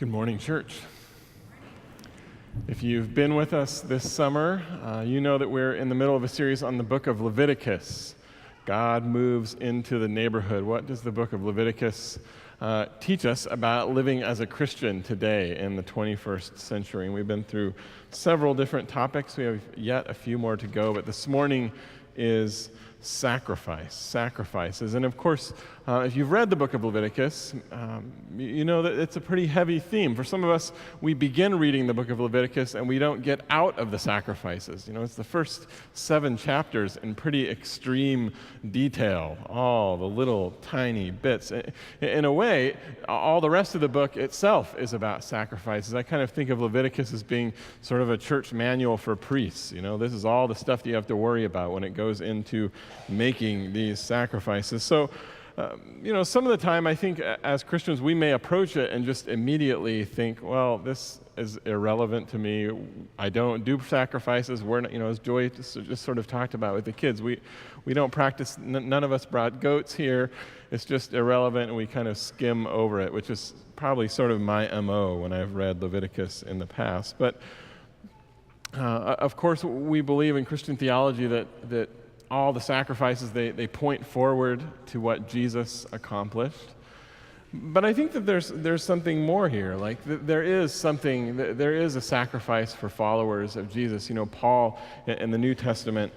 Good morning, church. If you've been with us this summer, you know that we're in the middle of a series on the book of Leviticus. God moves into the neighborhood. What does the book of Leviticus teach us about living as a Christian today in the 21st century? And we've been through several different topics. We have yet a few more to go, but this morning is sacrifices. And of course, if you've read the book of Leviticus, you know that it's a pretty heavy theme. For some of us, we begin reading the book of Leviticus and we don't get out of the sacrifices. You know, it's the first 7 chapters in pretty extreme detail, all the little tiny bits. In a way, all the rest of the book itself is about sacrifices. I kind of think of Leviticus as being sort of a church manual for priests. You know, this is all the stuff that you have to worry about when it goes into making these sacrifices. So, some of the time I think as Christians we may approach it and just immediately think, well, this is irrelevant to me. I don't do sacrifices. We're not, as Joy just sort of talked about with the kids, we don't practice, none of us brought goats here. It's just irrelevant and we kind of skim over it, which is probably sort of my MO when I've read Leviticus in the past. But of course we believe in Christian theology that all the sacrifices, they point forward to what Jesus accomplished. But I think that there's something more here. Like there is a sacrifice for followers of Jesus. Paul in the New Testament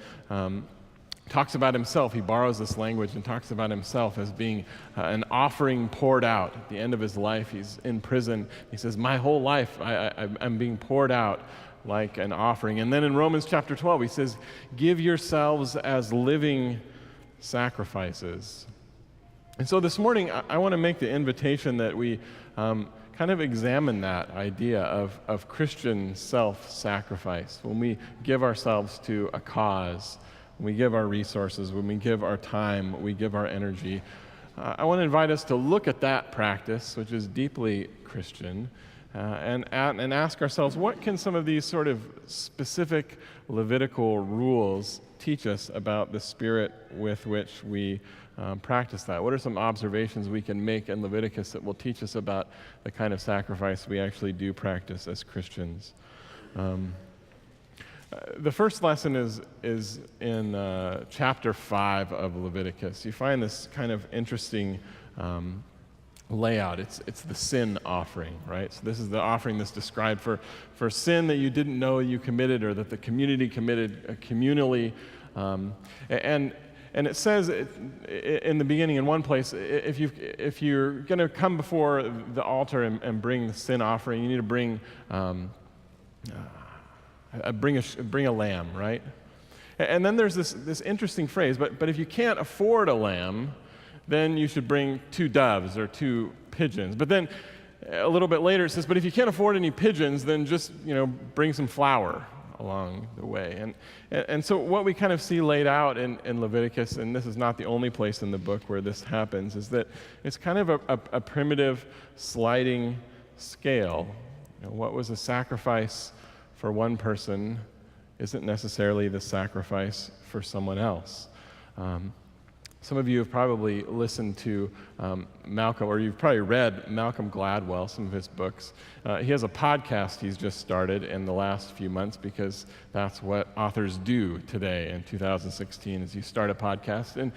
talks about himself. He borrows this language and talks about himself as being an offering poured out. At the end of his life, he's in prison. He says, my whole life I'm being poured out like an offering. And then in Romans chapter 12, he says, give yourselves as living sacrifices. And so this morning, I want to make the invitation that we kind of examine that idea of Christian self-sacrifice. When we give ourselves to a cause, when we give our resources, when we give our time, we give our energy. I want to invite us to look at that practice, which is deeply Christian, and ask ourselves, what can some of these sort of specific Levitical rules teach us about the spirit with which we practice that? What are some observations we can make in Leviticus that will teach us about the kind of sacrifice we actually do practice as Christians? The first lesson is in chapter 5 of Leviticus. You find this kind of interesting layout. It's the sin offering, right? So this is the offering that's described for sin that you didn't know you committed or that the community committed communally. And it says in the beginning in one place, if you're going to come before the altar and bring the sin offering, you need to bring a lamb, right? And then there's this interesting phrase, but if you can't afford a lamb, then you should bring 2 doves or 2 pigeons. But then a little bit later it says, but if you can't afford any pigeons, then just, bring some flour along the way. And so what we kind of see laid out in Leviticus, and this is not the only place in the book where this happens, is that it's kind of a primitive sliding scale. What was a sacrifice for one person isn't necessarily the sacrifice for someone else. Some of you have probably listened to Malcolm, or you've probably read Malcolm Gladwell, some of his books. He has a podcast he's just started in the last few months because that's what authors do today in 2016 is you start a podcast. And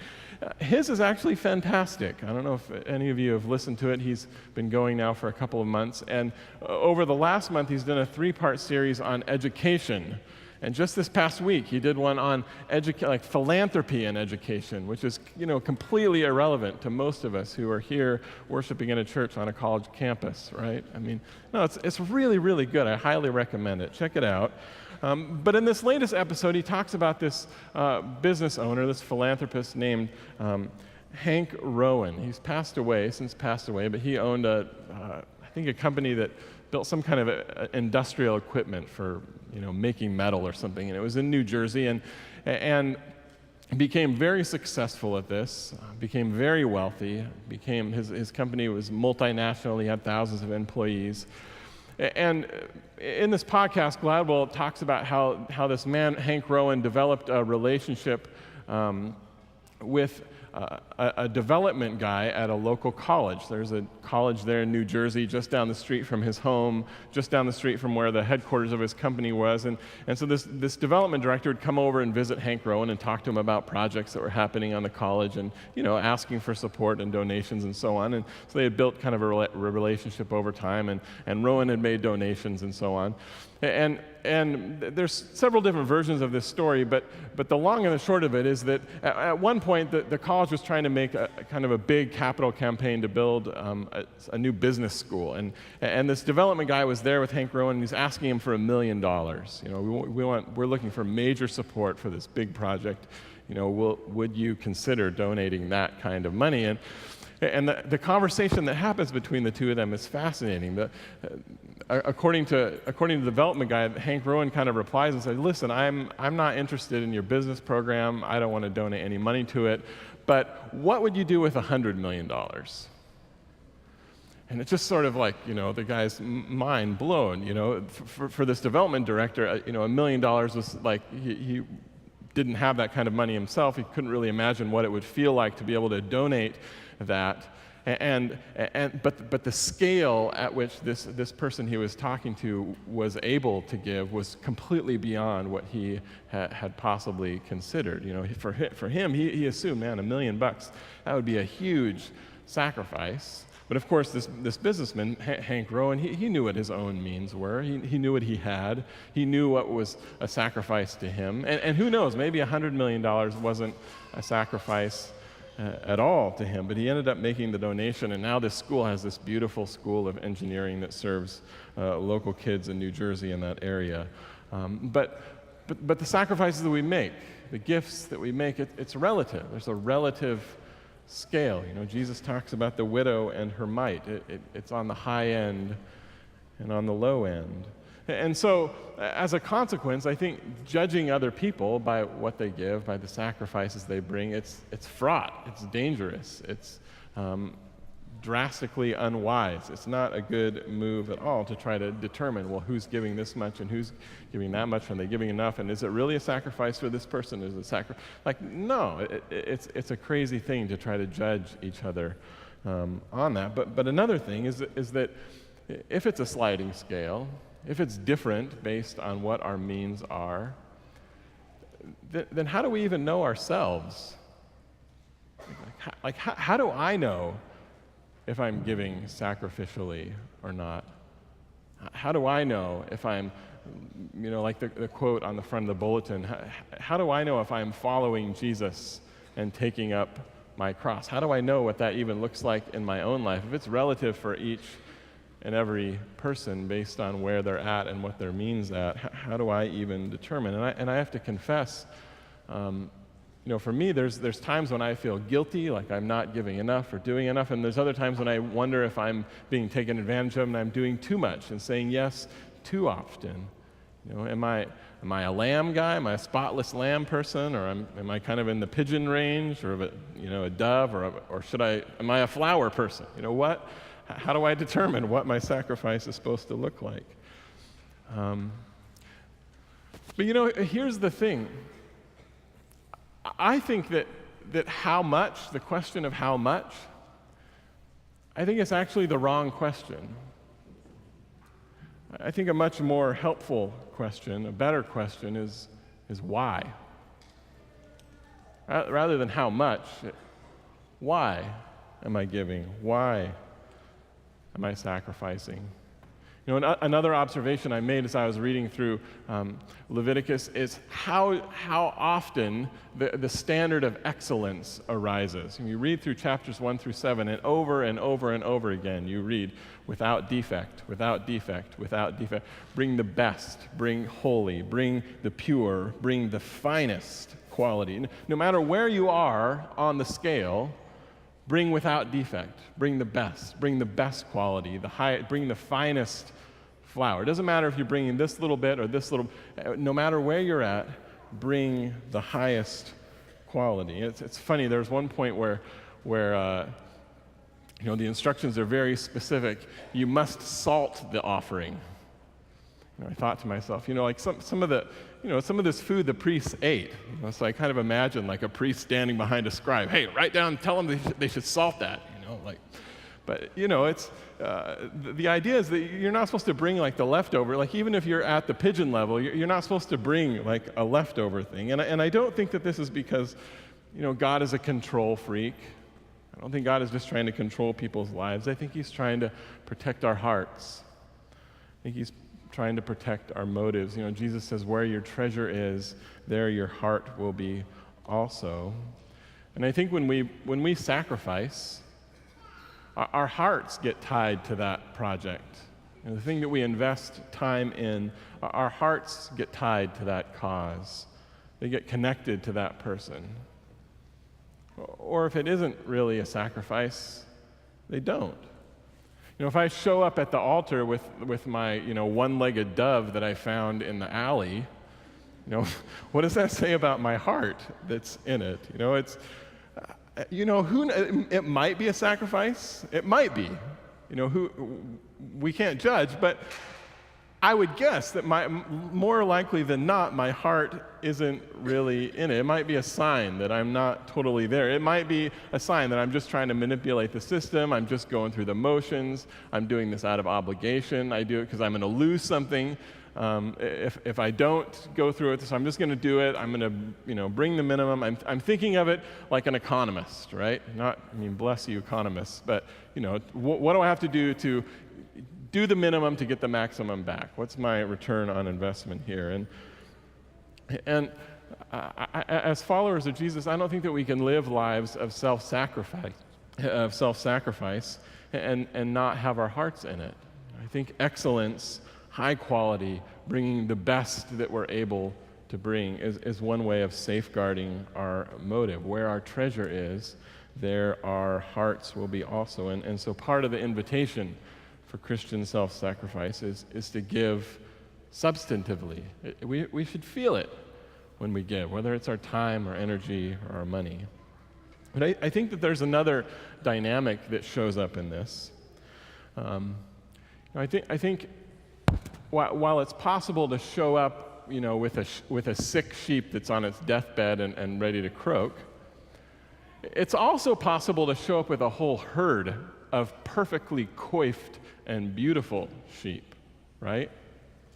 his is actually fantastic. I don't know if any of you have listened to it. He's been going now for a couple of months. And over the last month, he's done a 3-part series on education. And just this past week, he did one on philanthropy and education, which is, completely irrelevant to most of us who are here worshiping in a church on a college campus, right? I mean, no, it's really, really good. I highly recommend it. Check it out. But in this latest episode, he talks about this business owner, this philanthropist named Hank Rowan. He's since passed away, but he owned a company that built some kind of industrial equipment for making metal or something, and it was in New Jersey, and became very successful at this, became very wealthy, his company was multinational, he had thousands of employees. And in this podcast, Gladwell talks about how this man, Hank Rowan, developed a relationship with a development guy at a local college. There's a college there in New Jersey, just down the street from his home, just down the street from where the headquarters of his company was. And so this development director would come over and visit Hank Rowan and talk to him about projects that were happening on the college and, asking for support and donations and so on. And so they had built kind of a relationship over time, and Rowan had made donations and so on. And there's several different versions of this story, but the long and the short of it is that at one point the college was trying to make a kind of a big capital campaign to build a new business school, and this development guy was there with Hank Rowan, and he's asking him for $1 million. We're looking for major support for this big project. Would you consider donating that kind of money? And the conversation that happens between the two of them is fascinating. According to the development guy, Hank Rowan kind of replies and says, "Listen, I'm not interested in your business program. I don't want to donate any money to it. But what would you do with $100 million?" And it's just sort of like, the guy's mind blown. For this development director, $1 million was like he didn't have that kind of money himself. He couldn't really imagine what it would feel like to be able to donate that, but the scale at which this person he was talking to was able to give was completely beyond what he had possibly considered. For him, he assumed, man, $1 million, that would be a huge sacrifice. But of course, this businessman, Hank Rowan, he knew what his own means were. He knew what he had. He knew what was a sacrifice to him. And who knows, maybe $100 million wasn't a sacrifice at all to him, but he ended up making the donation, and now this school has this beautiful school of engineering that serves local kids in New Jersey in that area. But the sacrifices that we make, the gifts that we make, it's relative. There's a relative scale. Jesus talks about the widow and her mite. It's on the high end and on the low end. And so, as a consequence, I think judging other people by what they give, by the sacrifices they bring, it's fraught, it's dangerous, it's drastically unwise. It's not a good move at all to try to determine, well, who's giving this much and who's giving that much, and are they giving enough, and is it really a sacrifice for this person? Is it a sacrifice? No, it's a crazy thing to try to judge each other on that. But another thing is that if it's a sliding scale, if it's different based on what our means are, then how do we even know ourselves? How do I know if I'm giving sacrificially or not? How do I know if I'm, like the quote on the front of the bulletin, how do I know if I'm following Jesus and taking up my cross? How do I know what that even looks like in my own life? If it's relative for each and every person based on where they're at and what their means at, how do I even determine? And I have to confess, for me, there's times when I feel guilty, like I'm not giving enough or doing enough, and there's other times when I wonder if I'm being taken advantage of and I'm doing too much and saying yes too often. Am I a lamb guy? Am I a spotless lamb person, or am I kind of in the pigeon range, or a dove, or am I a flower person? How do I determine what my sacrifice is supposed to look like? But here's the thing. I think that how much, the question of how much, I think it's actually the wrong question. I think a much more helpful question, a better question is why? Rather than how much, why am I giving? Why am I sacrificing? Another observation I made as I was reading through Leviticus is how often the standard of excellence arises. And you read through chapters 1 through 7, and over and over and over again, you read, without defect, without defect, without defect. Bring the best, bring holy, bring the pure, bring the finest quality. No matter where you are on the scale, bring without defect, bring the best quality, bring the finest flour. It doesn't matter if you're bringing this little bit or this little, no matter where you're at, bring the highest quality. It's funny, there's one point where the instructions are very specific. You must salt the offering. I thought to myself, like some of this food the priests ate. So I kind of imagine like a priest standing behind a scribe. Hey, write down, tell them they should salt that. But it's the idea is that you're not supposed to bring like the leftover. Like even if you're at the pigeon level, you're not supposed to bring like a leftover thing. And I don't think that this is because God is a control freak. I don't think God is just trying to control people's lives. I think He's trying to protect our hearts. I think He's trying to protect our motives. Jesus says, where your treasure is, there your heart will be also. And I think when we sacrifice, our hearts get tied to that project. The thing that we invest time in, our hearts get tied to that cause. They get connected to that person. Or if it isn't really a sacrifice, they don't. If I show up at the altar with my, one-legged dove that I found in the alley, what does that say about my heart that's in it? It might be a sacrifice. It might be. We can't judge, but I would guess that more likely than not, my heart isn't really in it. It might be a sign that I'm not totally there. It might be a sign that I'm just trying to manipulate the system. I'm just going through the motions. I'm doing this out of obligation. I do it because I'm going to lose something. If I don't go through it, so I'm just going to do it. I'm going to, bring the minimum. I'm thinking of it like an economist, right? Bless you economists, but what do I have to do the minimum to get the maximum back? What's my return on investment here? And as followers of Jesus, I don't think that we can live lives of self-sacrifice, and not have our hearts in it. I think excellence, high quality, bringing the best that we're able to bring is one way of safeguarding our motive. Where our treasure is, there our hearts will be also. And so part of the invitation for Christian self-sacrifice is to give substantively. We should feel it when we give, whether it's our time or energy or our money. But I think that there's another dynamic that shows up in this. I think while it's possible to show up, with a sick sheep that's on its deathbed and ready to croak, it's also possible to show up with a whole herd of perfectly coiffed and beautiful sheep, right?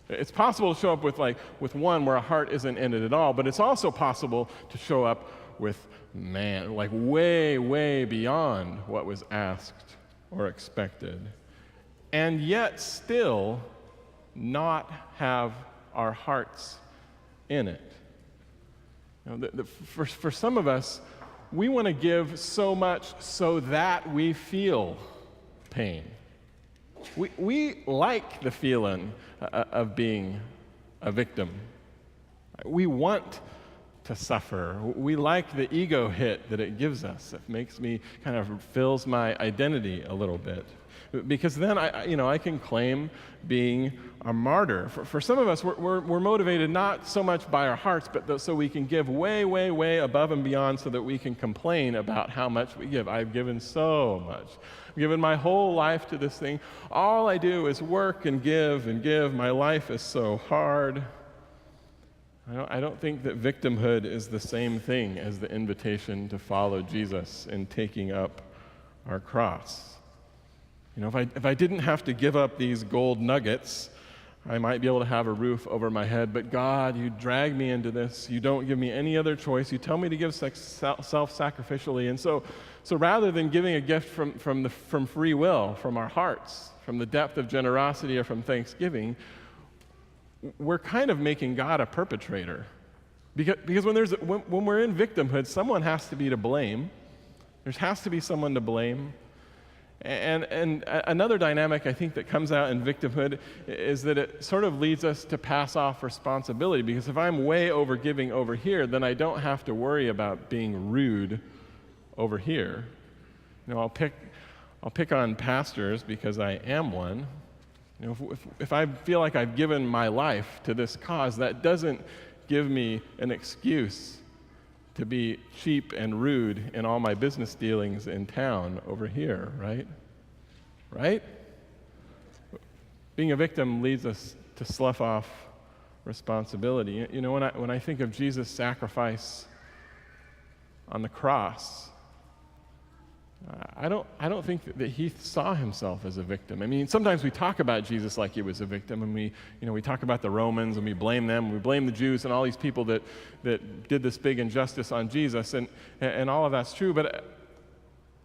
It's possible to show up with one where a heart isn't in it at all, but it's also possible to show up with way, way beyond what was asked or expected, and yet still not have our hearts in it. For some of us, we want to give so much so that we feel pain. We like the feeling of being a victim. We want to suffer. We like the ego hit that it gives us. It makes me fills my identity a little bit. Because then I can claim being a martyr. For some of us, we're motivated not so much by our hearts, but so we can give way, way, way above and beyond so that we can complain about how much we give. I've given so much. I've given my whole life to this thing. All I do is work and give and give. My life is so hard. I don't think that victimhood is the same thing as the invitation to follow Jesus in taking up our cross. If I didn't have to give up these gold nuggets, I might be able to have a roof over my head. But God, you drag me into this. You don't give me any other choice. You tell me to give self-sacrificially. And so rather than giving a gift from free will, from our hearts, from the depth of generosity or from thanksgiving, we're kind of making God a perpetrator. Because when we're in victimhood, someone has to be to blame. There has to be someone to blame. And another dynamic I think that comes out in victimhood is that it sort of leads us to pass off responsibility, because if I'm way over giving over here, then I don't have to worry about being rude over here. I'll pick on pastors because I am one. If I feel like I've given my life to this cause, that doesn't give me an excuse to be cheap and rude in all my business dealings in town over here, right? Right? Being a victim leads us to slough off responsibility. You know, when I think of Jesus' sacrifice on the cross, I don't think that he saw himself as a victim. I mean, sometimes we talk about Jesus like he was a victim, and we talk about the Romans, and we blame them, we blame the Jews and all these people that did this big injustice on Jesus, and all of that's true, but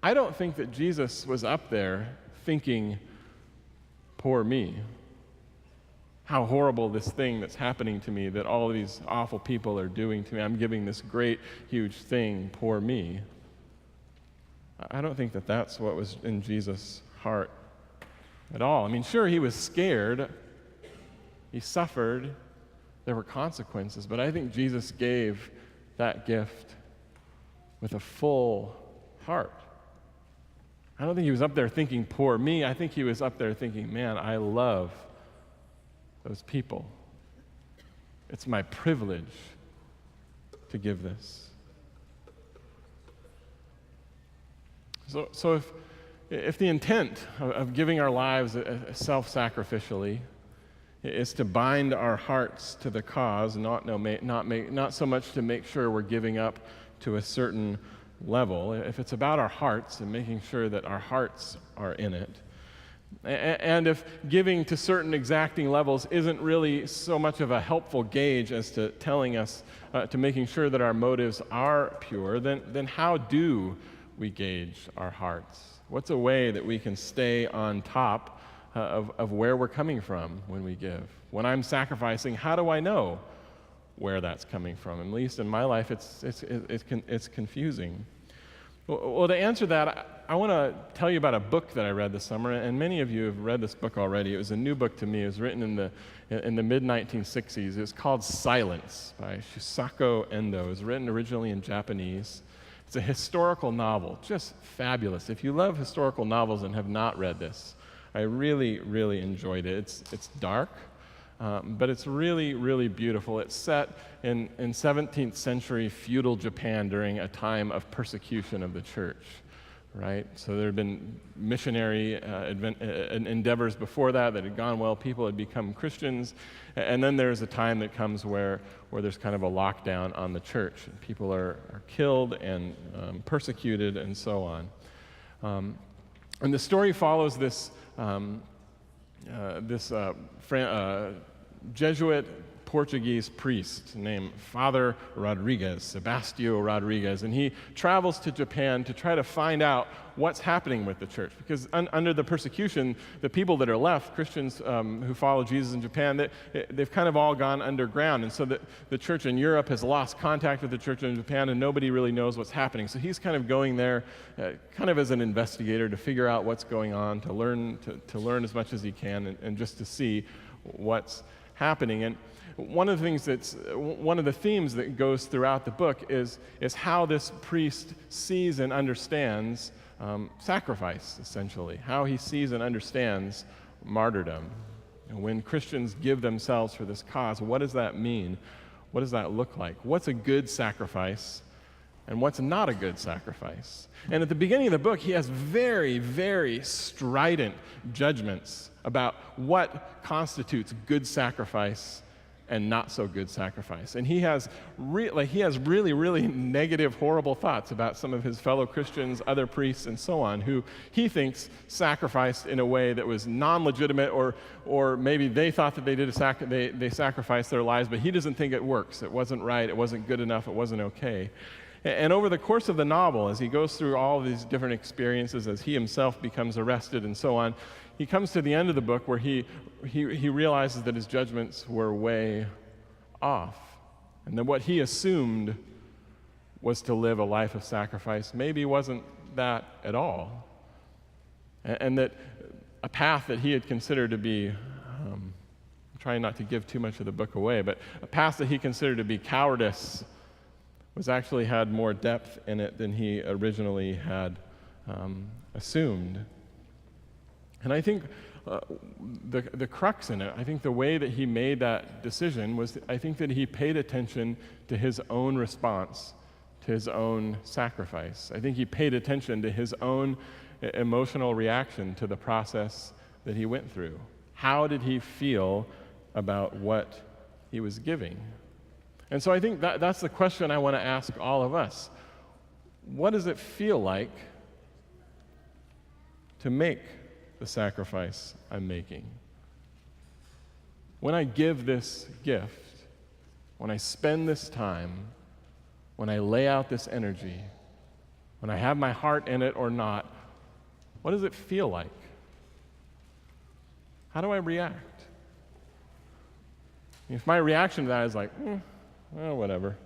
I don't think that Jesus was up there thinking, poor me. How horrible this thing that's happening to me, that all of these awful people are doing to me. I'm giving this great, huge thing, poor me. I don't think that that's what was in Jesus' heart at all. I mean, sure, he was scared. He suffered. There were consequences, but I think Jesus gave that gift with a full heart. I don't think he was up there thinking, poor me. I think he was up there thinking, man, I love those people. It's my privilege to give this. So if the intent of giving our lives self-sacrificially is to bind our hearts to the cause, not so much to make sure we're giving up to a certain level, if it's about our hearts and making sure that our hearts are in it, and if giving to certain exacting levels isn't really so much of a helpful gauge as to telling us, to making sure that our motives are pure, then how do we gauge our hearts? What's a way that we can stay on top of where we're coming from when we give? When I'm sacrificing, how do I know where that's coming from? At least in my life, it's confusing. Well, to answer that, I want to tell you about a book that I read this summer, and many of you have read this book already. It was a new book to me. It was written in the mid-1960s. It was called Silence by Shusaku Endo. It was written originally in Japanese. It's a historical novel, just fabulous. If you love historical novels and have not read this, I really, really enjoyed it. It's dark, but it's really, really beautiful. It's set in 17th century feudal Japan during a time of persecution of the church, right? So there had been missionary endeavors before that had gone well. People had become Christians. And then there's a time that comes where there's kind of a lockdown on the church. People are killed and persecuted and so on. And the story follows this Jesuit Portuguese priest named Father Rodrigues, Sebastio Rodrigues, and he travels to Japan to try to find out what's happening with the church. Because under the persecution, the people that are left, Christians who follow Jesus in Japan, they've kind of all gone underground. And so the church in Europe has lost contact with the church in Japan, and nobody really knows what's happening. So he's kind of going there kind of as an investigator to figure out what's going on, to learn as much as he can, and just to see what's happening. And one of the themes that goes throughout the book is how this priest sees and understands sacrifice, essentially, how he sees and understands martyrdom. And when Christians give themselves for this cause, what does that mean? What does that look like? What's a good sacrifice and what's not a good sacrifice? And at the beginning of the book, he has very, very strident judgments about what constitutes good sacrifice and not so good sacrifice. And he has really, really negative, horrible thoughts about some of his fellow Christians, other priests, and so on, who he thinks sacrificed in a way that was non-legitimate, or maybe they thought that they sacrificed their lives, but he doesn't think it works. It wasn't right. It wasn't good enough. It wasn't okay. And over the course of the novel, as he goes through all of these different experiences, as he himself becomes arrested and so on, he comes to the end of the book where he realizes that his judgments were way off, and that what he assumed was to live a life of sacrifice maybe wasn't that at all, and that a path that he had considered to be, I'm trying not to give too much of the book away, but a path that he considered to be cowardice was actually had more depth in it than he originally had assumed. And I think the crux in it, I think the way that he made that decision was, I think that he paid attention to his own response, to his own sacrifice. I think he paid attention to his own emotional reaction to the process that he went through. How did he feel about what he was giving. And so I think that's the question I want to ask all of us. What does it feel like to make the sacrifice I'm making? When I give this gift, when I spend this time, when I lay out this energy, when I have my heart in it or not, what does it feel like? How do I react? If my reaction to that is like, well, whatever,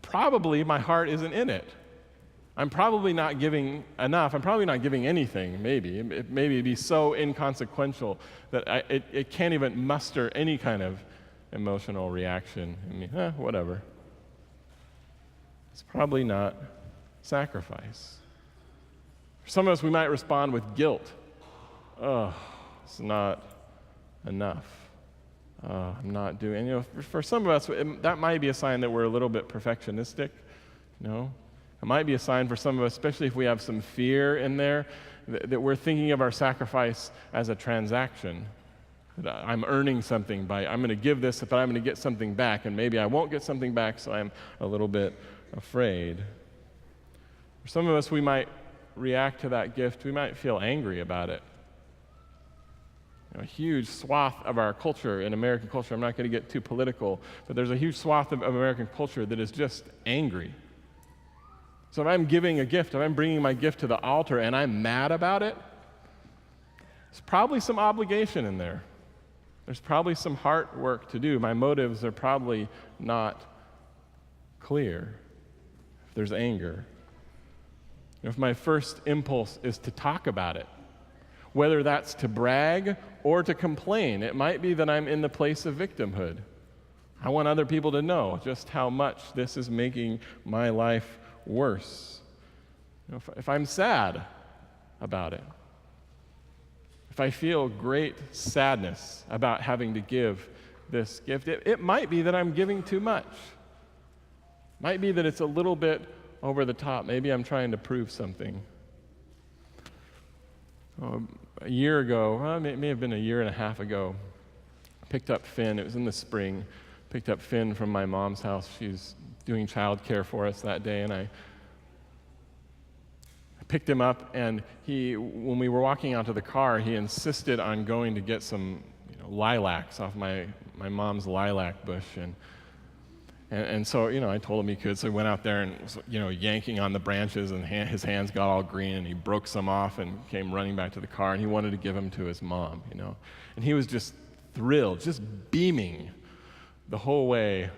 probably my heart isn't in it. I'm probably not giving enough. I'm probably not giving anything, maybe. Maybe it'd be so inconsequential that it can't even muster any kind of emotional reaction. I mean, whatever. It's probably not sacrifice. For some of us, we might respond with guilt. Oh, it's not enough. I'm not doing. For some of us, that might be a sign that we're a little bit perfectionistic. It might be a sign for some of us, especially if we have some fear in there, that we're thinking of our sacrifice as a transaction. That I'm earning something I'm going to give this, but I'm going to get something back, and maybe I won't get something back, so I'm a little bit afraid. For some of us, we might react to that gift. We might feel angry about it. A huge swath of our culture, in American culture, I'm not going to get too political, but there's a huge swath of American culture that is just angry. So if I'm giving a gift, if I'm bringing my gift to the altar and I'm mad about it, there's probably some obligation in there. There's probably some heart work to do. My motives are probably not clear if there's anger. If my first impulse is to talk about it, whether that's to brag or to complain, it might be that I'm in the place of victimhood. I want other people to know just how much this is making my life worse. If I'm sad about it, if I feel great sadness about having to give this gift, it might be that I'm giving too much. It might be that it's a little bit over the top. Maybe I'm trying to prove something. A year ago, it may have been a year and a half ago, I picked up Finn. It was in the spring. Picked up Finn from my mom's house. She's doing childcare for us that day, and I picked him up, and when we were walking out to the car, he insisted on going to get some lilacs off my mom's lilac bush, and so I told him he could. So he went out there and was yanking on the branches, and his hands got all green, and he broke some off and came running back to the car, and he wanted to give them to his mom, and he was just thrilled, just beaming the whole way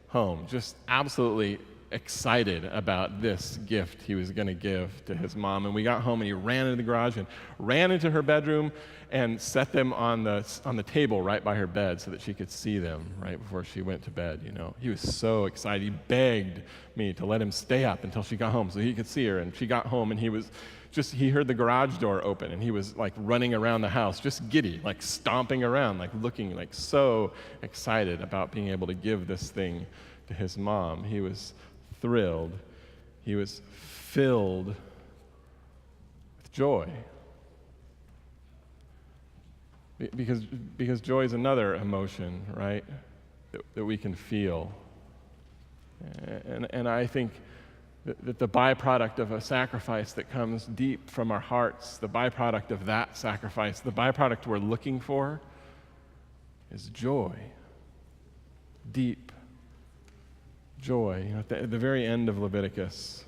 home, just absolutely excited about this gift he was going to give to his mom. And we got home, and he ran into the garage and ran into her bedroom and set them on the table right by her bed so that she could see them right before she went to bed. He was so excited. He begged me to let him stay up until she got home so he could see her. And she got home, and he heard the garage door open, and he was like running around the house, just giddy, like stomping around, like looking like so excited about being able to give this thing to his mom. He was thrilled. He was filled with joy. Because joy is another emotion, right, that we can feel. And I think that the byproduct of a sacrifice that comes deep from our hearts, the byproduct of that sacrifice, the byproduct we're looking for is joy. Deep joy. At the very end of Leviticus,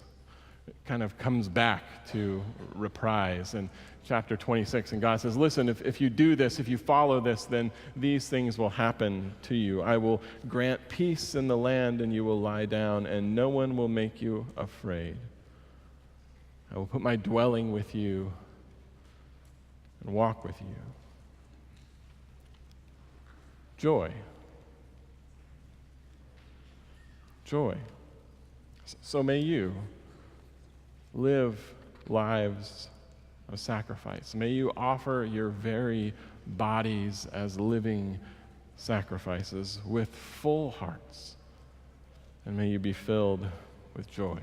it kind of comes back to reprise in chapter 26, and God says, listen, if you do this, if you follow this, then these things will happen to you. I will grant peace in the land, and you will lie down, and no one will make you afraid. I will put my dwelling with you and walk with you. Joy. Joy. So may you live lives of sacrifice. May you offer your very bodies as living sacrifices with full hearts, and may you be filled with joy.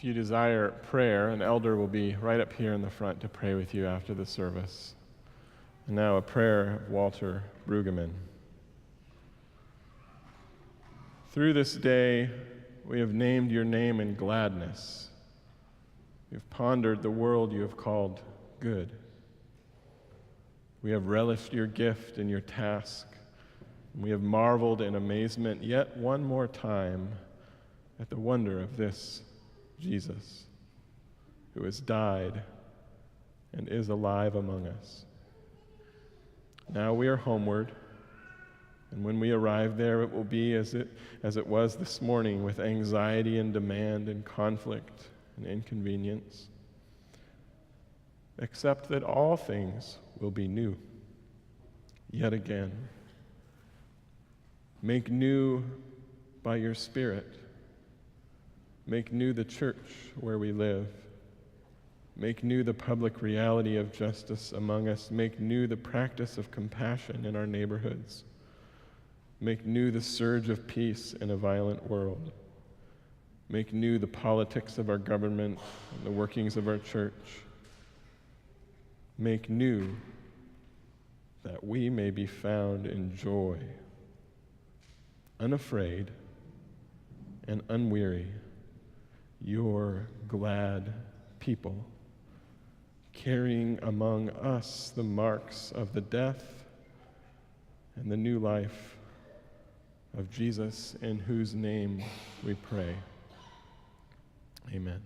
If you desire prayer, an elder will be right up here in the front to pray with you after the service. And now a prayer of Walter Brueggemann. Through this day, we have named your name in gladness. We have pondered the world you have called good. We have relished your gift and your task. And we have marveled in amazement yet one more time at the wonder of this Jesus, who has died and is alive among us. Now we are homeward, and when we arrive there, it will be as it was this morning, with anxiety and demand and conflict and inconvenience, except that all things will be new, yet again. Make new by your Spirit. Make new the church where we live. Make new the public reality of justice among us. Make new the practice of compassion in our neighborhoods. Make new the surge of peace in a violent world. Make new the politics of our government and the workings of our church. Make new that we may be found in joy, unafraid and unweary, your glad people, carrying among us the marks of the death and the new life of Jesus, in whose name we pray. Amen.